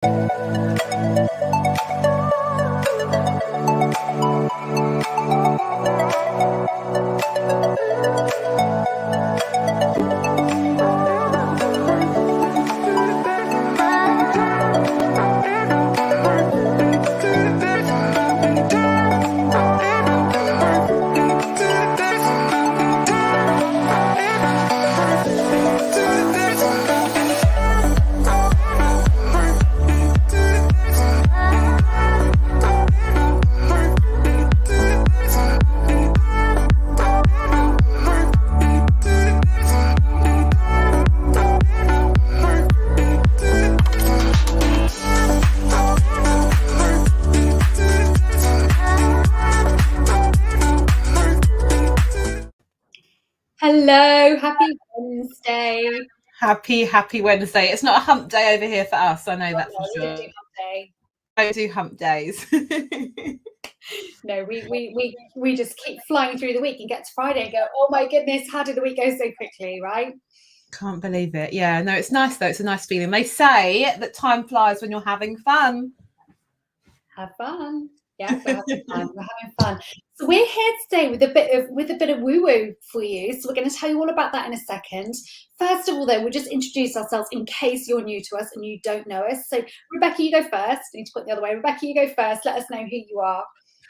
Hello, happy Wednesday. Happy Wednesday. It's not a hump day over here for us. I know that for sure. Don't do hump days. No, we just keep flying through the week and get to Friday and go, oh my goodness, how did the week go so quickly, right? Can't believe it. Yeah, no, it's nice though. It's a nice feeling. They say that time flies when you're having fun. Have fun. Yeah, we're having fun. We're having fun. So we're here today with a bit of woo-woo for you. So we're going to tell you all about that in a second. First of all, though, we'll just introduce ourselves in case you're new to us and you don't know us. So Rebecca, you go first. I need to put it the other way. Rebecca, you go first. Let us know who you are.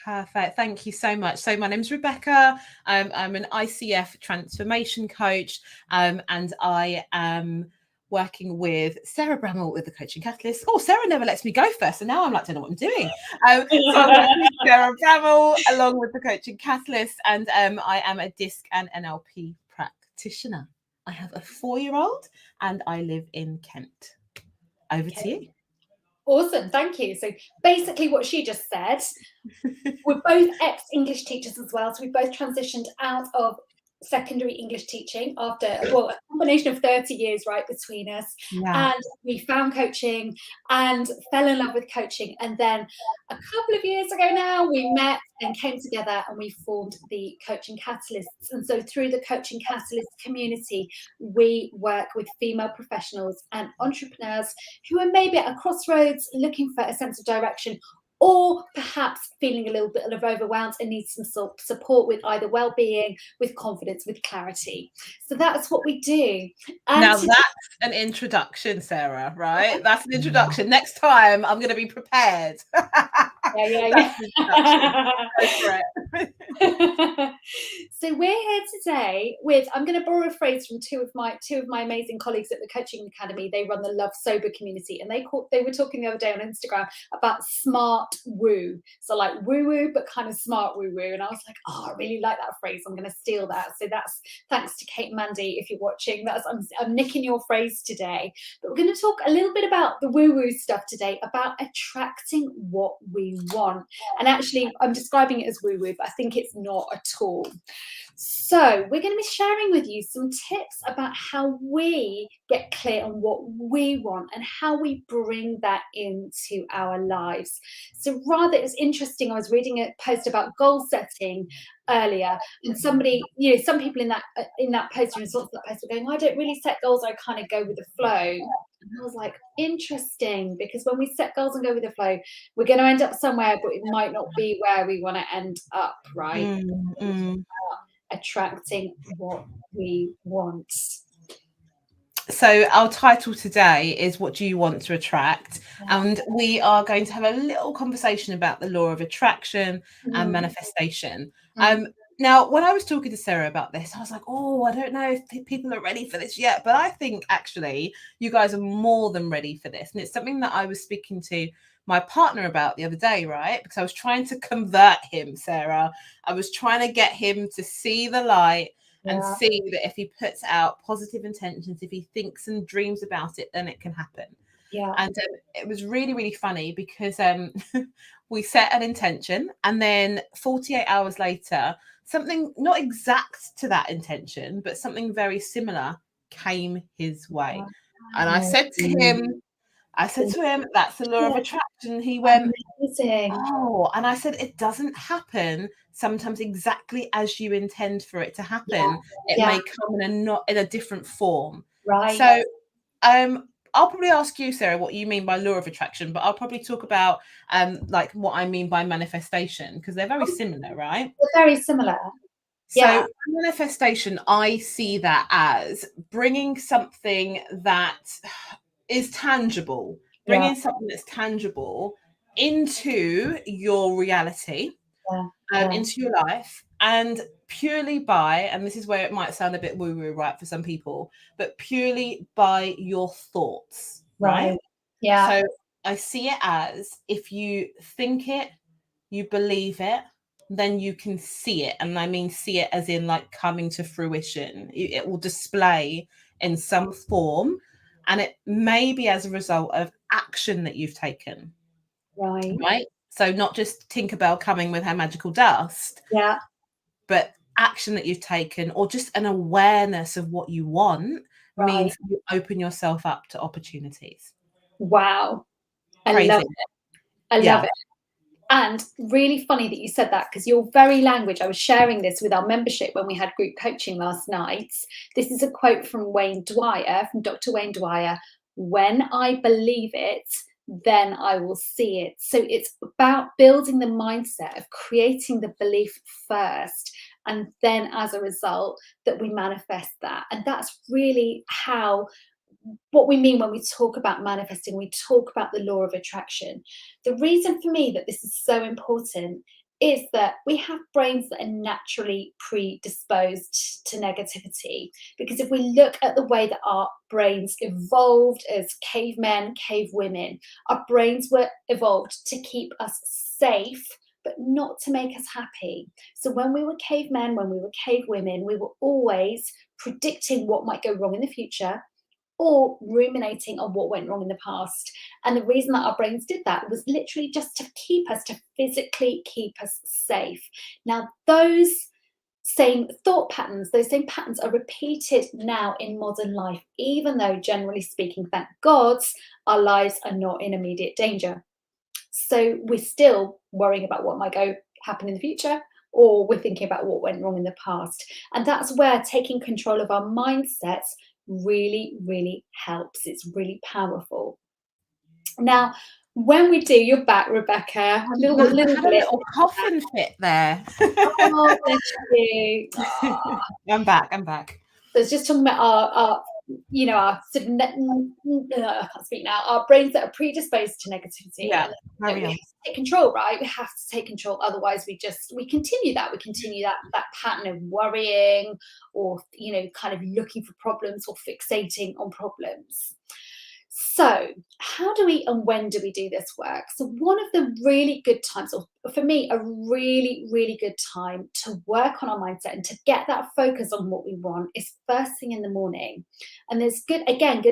Perfect. Thank you so much. So my name's Rebecca. I'm an ICF transformation coach, and I am working with Sarah Bramall with the Coaching Catalyst. Oh, Sarah never lets me go first, so now I'm like, don't know what I'm doing. So I'm working with Sarah Bramall along with the Coaching Catalyst, and I am a DISC and NLP practitioner. I have a 4-year-old and I live in Kent. Over to you. Awesome, thank you. So basically what she just said, we're both ex-English teachers as well. So we both transitioned out of secondary English teaching after, well, a combination of 30 years right between us. Yeah. And we found coaching and fell in love with coaching. And then a couple of years ago now, we met and came together and we formed the Coaching Catalysts. And so through the Coaching Catalyst community, we work with female professionals and entrepreneurs who are maybe at a crossroads looking for a sense of direction, or perhaps feeling a little bit overwhelmed and need some support with either well-being, with confidence, with clarity. So that's what we do. And now that's an introduction, Sarah, right? That's an introduction. Next time I'm going to be prepared. Yeah. So we're here today with, I'm going to borrow a phrase from two of my amazing colleagues at the Coaching Academy. They run the Love Sober community, and they were talking the other day on Instagram about smart woo. So like woo woo, but kind of smart woo woo. And I was like, oh, I really like that phrase. I'm going to steal that. So that's thanks to Kate and Mandy. If you're watching, I'm nicking your phrase today. But we're going to talk a little bit about the woo woo stuff today, about attracting what we want. And actually, I'm describing it as woo woo, but I think it's not at all. So we're going to be sharing with you some tips about how we get clear on what we want and how we bring that into our lives. So rather, it's interesting, I was reading a post about goal setting earlier, and somebody, some people in that post, in response to that post, were going, I don't really set goals, I kind of go with the flow. And I was like, interesting, because when we set goals and go with the flow, we're going to end up somewhere, but it might not be where we want to end up, right? Attracting what we want. So our title today is What Do You Want to Attract? And we are going to have a little conversation about the law of attraction and manifestation. Now, when I was talking to Sarah about this, I was like, oh, I don't know if people are ready for this yet. But I think actually you guys are more than ready for this. And it's something that I was speaking to my partner about the other day, right? Because I was trying to convert him, Sarah. I was trying to get him to see the light and see that if he puts out positive intentions, if he thinks and dreams about it, then it can happen. Yeah. And it was really, really funny because we set an intention, and then 48 hours later, something not exact to that intention, but something very similar came his way. And I said to him, that's the law of attraction. He went, oh, and I said, it doesn't happen sometimes exactly as you intend for it to happen. It may come in a different form. Right. So I'll probably ask you, Sarah, what you mean by law of attraction, but I'll probably talk about like what I mean by manifestation, because they're very similar, right? They're very similar. So manifestation, I see that as bringing something that is tangible, bringing something that's tangible into your reality, into your life, and purely by, and this is where it might sound a bit woo-woo, right, for some people, but purely by your thoughts, right? So I see it as, if you think it, you believe it, then you can see it. And I mean see it as in like coming to fruition. It will display in some form, and it may be as a result of action that you've taken. Right. So not just Tinkerbell coming with her magical dust, but action that you've taken, or just an awareness of what you want, means you open yourself up to opportunities. Wow. I love it. I love it. And really funny that you said that, because your very language, I was sharing this with our membership when we had group coaching last night. This is a quote from Wayne Dwyer, from Dr. Wayne Dwyer. When I believe it, then I will see it. So it's about building the mindset of creating the belief first, and then as a result that we manifest that. And that's really what we mean when we talk about manifesting. We talk about the law of attraction. The reason for me that this is so important is that we have brains that are naturally predisposed to negativity. Because if we look at the way that our brains evolved as cavemen, cavewomen, our brains were evolved to keep us safe, but not to make us happy. So when we were cavemen, when we were cavewomen, we were always predicting what might go wrong in the future, or ruminating on what went wrong in the past. And the reason that our brains did that was literally just to physically keep us safe. Now, those same thought patterns, those same patterns are repeated now in modern life, even though, generally speaking, thank God, our lives are not in immediate danger. So we're still worrying about what might happen in the future, or we're thinking about what went wrong in the past. And that's where taking control of our mindsets really, really helps. It's really powerful. Now, when we do, you're back, Rebecca. A little coughing fit there. Oh, bless you. I'm back. So it's just talking about our sort of, I can't speak now, our brains that are predisposed to negativity. Yeah, we have to take control, right? We have to take control. Otherwise, we continue that pattern of worrying, or kind of looking for problems, or fixating on problems. So how do we and when do we do this work? So one of the really good times, or for me, a really, really good time to work on our mindset and to get that focus on what we want, is first thing in the morning. And there's good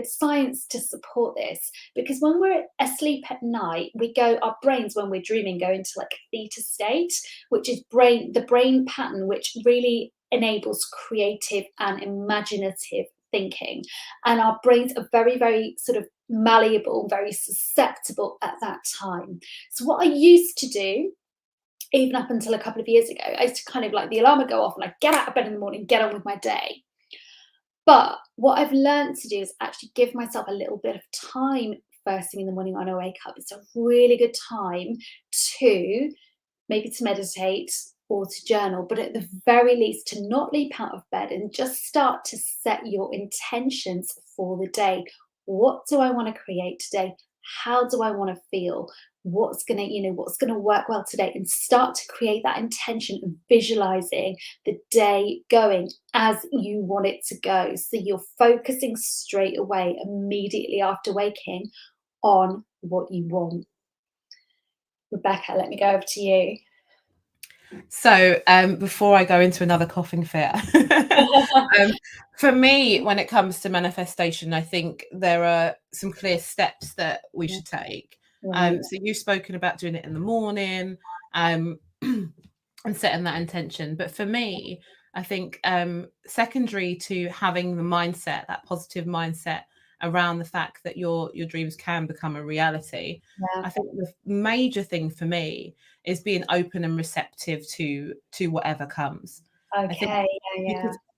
science to support this, because when we're asleep at night, our brains, when we're dreaming, go into like theta state, which is the brain pattern which really enables creative and imaginative thinking. And our brains are very, very sort of malleable, very susceptible at that time. So what I used to do, even up until a couple of years ago, I used to kind of like, the alarm would go off and I'd get out of bed in the morning, get on with my day. But what I've learned to do is actually give myself a little bit of time first thing in the morning when I wake up. It's a really good time to meditate or to journal, but at the very least to not leap out of bed and just start to set your intentions for the day. What do I want to create today? How do I want to feel? What's going to work well today? And start to create that intention of visualizing the day going as you want it to go. So you're focusing straight away, immediately after waking, on what you want. Rebecca, let me go over to you. So before I go into another coughing fit, for me, when it comes to manifestation, I think there are some clear steps that we should take. So you've spoken about doing it in the morning and setting that intention. But for me, I think secondary to having the mindset, that positive mindset around the fact that your dreams can become a reality, I think the major thing for me is being open and receptive to whatever comes. Okay,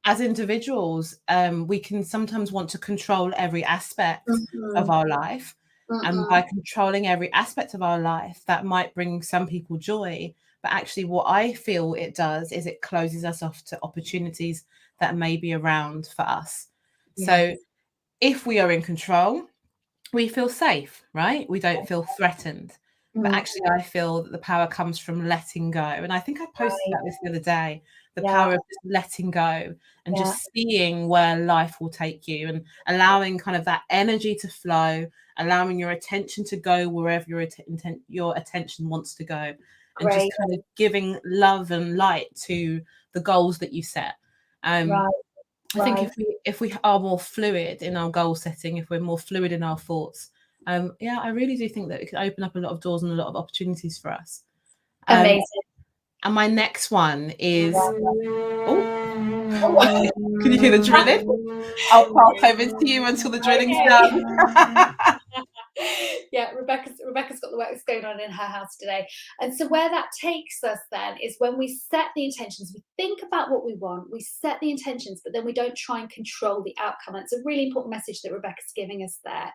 as individuals, we can sometimes want to control every aspect of Mhm. our life. And Mhm. by controlling every aspect of our life, that might bring some people joy. But actually, what I feel it does is it closes us off to opportunities that may be around for us. Yes. So if we are in control, we feel safe, right? We don't feel threatened. But Mm, actually, I feel that the power comes from letting go. And I think I posted right. about this the other day, the Yeah. power of just letting go and Yeah. just seeing where life will take you and allowing kind of that energy to flow, allowing your attention to go wherever your attention wants to go, and just Great. kind of giving love and light to the goals that you set. Um, Right. I think Right. if we are more fluid in our goal setting, if we're more fluid in our thoughts, yeah, I really do think that it could open up a lot of doors and a lot of opportunities for us. Um, Amazing. and my next one is, Yeah. oh, can you hear the drilling? I'll pass over to you until the drilling's Okay. done. Yeah, Rebecca's got the works going on in her house today. And so where that takes us then is when we set the intentions, we think about what we want, we set the intentions, but then we don't try and control the outcome. And it's a really important message that Rebecca's giving us there.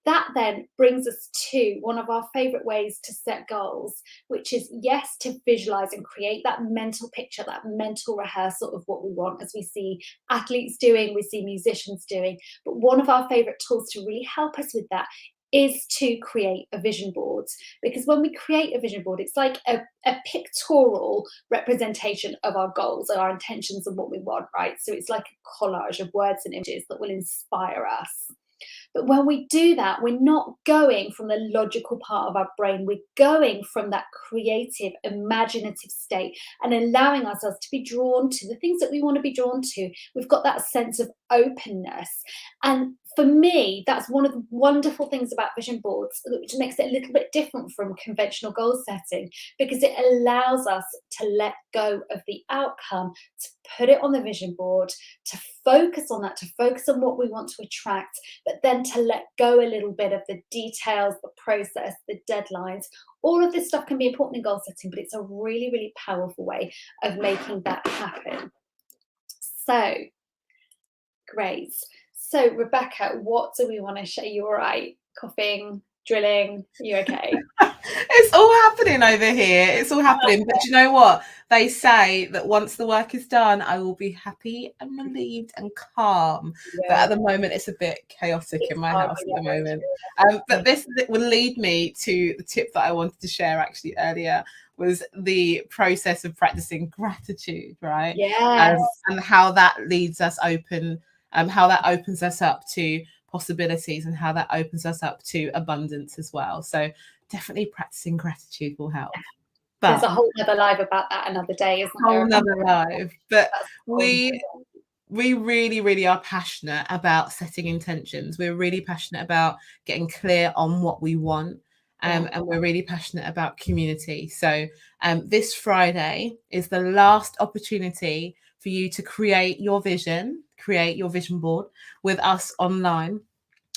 That then brings us to one of our favorite ways to set goals, which is, yes, to visualize and create that mental picture, that mental rehearsal of what we want, as we see athletes doing, we see musicians doing. But one of our favorite tools to really help us with that is to create a vision board. Because when we create a vision board, it's like a pictorial representation of our goals and our intentions and what we want, right? So it's like a collage of words and images that will inspire us. But when we do that, we're not going from the logical part of our brain. We're going from that creative, imaginative state and allowing ourselves to be drawn to the things that we want to be drawn to. We've got that sense of openness. And for me, that's one of the wonderful things about vision boards, which makes it a little bit different from conventional goal setting, because it allows us to let go of the outcome, to put it on the vision board, to focus on that, to focus on what we want to attract, but then to let go a little bit of the details, the process, the deadlines. All of this stuff can be important in goal setting, but it's a really, really powerful way of making that happen. So, great. So, Rebecca, what do we want to share? You all right? Coughing, drilling? Are you okay? It's all happening over here. It's all happening. But you know what? They say that once the work is done, I will be happy and relieved and calm. But Yeah, at the moment, it's a bit chaotic in it's my hard house when at the you're moment. yeah. But this will lead me to the tip that I wanted to share actually earlier was the process of practicing gratitude, right? Yes. And how that leads us open, how that opens us up to possibilities and how that opens us up to abundance as well. So definitely practicing gratitude will help. There's But a whole other live about that another day, isn't whole there? nother life. But That's fun. we really, really are passionate about setting intentions. We're really passionate about getting clear on what we want. Yeah. And we're really passionate about community. So this Friday is the last opportunity for you to create your vision board with us online.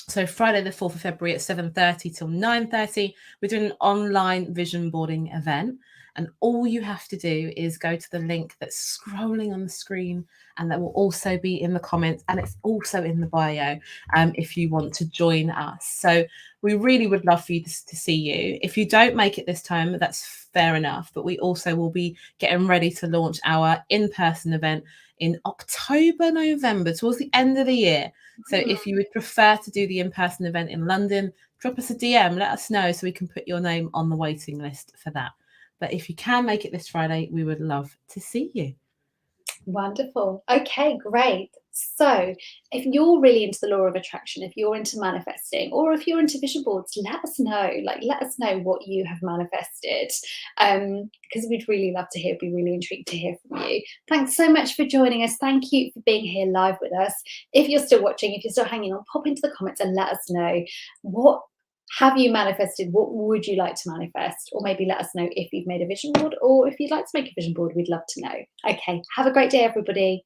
So Friday the 4th of February at 7:30 till 9:30, we're doing an online vision boarding event. And all you have to do is go to the link that's scrolling on the screen, and that will also be in the comments, and it's also in the bio if you want to join us. So we really would love for you to see you. If you don't make it this time, that's fair enough. But we also will be getting ready to launch our in-person event in October, November, towards the end of the year. So if you would prefer to do the in-person event in London, drop us a DM, let us know so we can put your name on the waiting list for that. But if you can make it this Friday, we would love to see you. Wonderful. Okay, great. So, if you're really into the law of attraction, if you're into manifesting, or if you're into vision boards, let us know. Like, let us know what you have manifested, because we'd really love to hear. Be really intrigued to hear from you. Thanks so much for joining us. Thank you for being here live with us. If you're still watching, if you're still hanging on, pop into the comments and let us know what have you manifested? What would you like to manifest? Or maybe let us know if you've made a vision board or if you'd like to make a vision board. We'd love to know. Okay, have a great day, everybody.